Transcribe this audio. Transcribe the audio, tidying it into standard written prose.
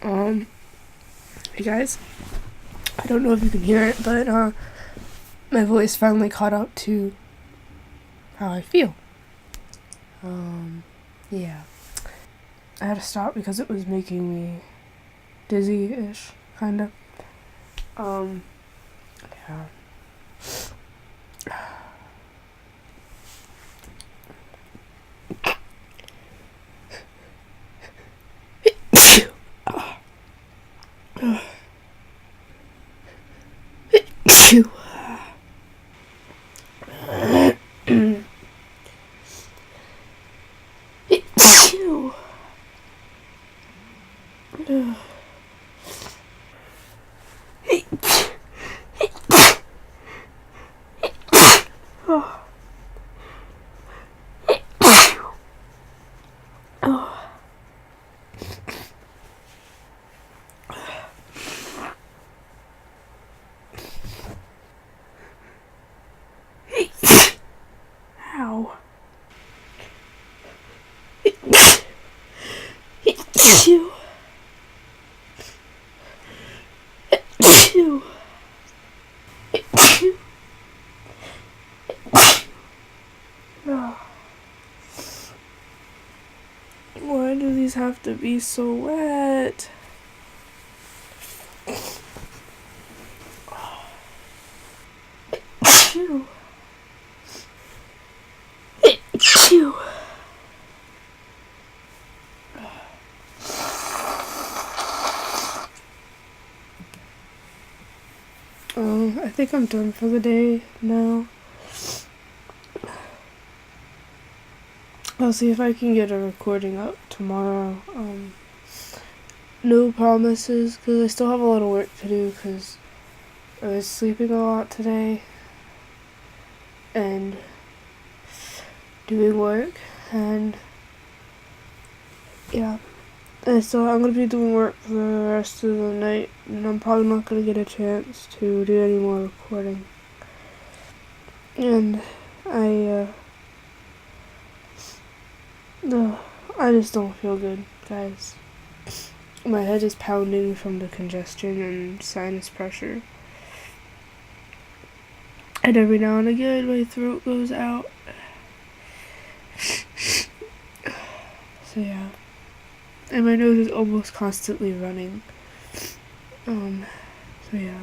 Um, hey guys, I don't know if you can hear it, but my voice finally caught up to how I feel. Yeah. I had to stop because it was making me dizzy-ish, kinda. Um, yeah. Ow. Achoo. Achoo. Achoo. Why do these have to be so wet? Achoo. Achoo. I think I'm done for the day now. I'll see if I can get a recording up tomorrow. No promises, because I still have a lot of work to do, because I was sleeping a lot today and doing work, and yeah. And so I'm going to be doing work for the rest of the night, and I'm probably not going to get a chance to do any more recording. And I just don't feel good, guys. My head is pounding from the congestion and sinus pressure. And every now and again, my throat goes out. So yeah. And my nose is almost constantly running. So yeah.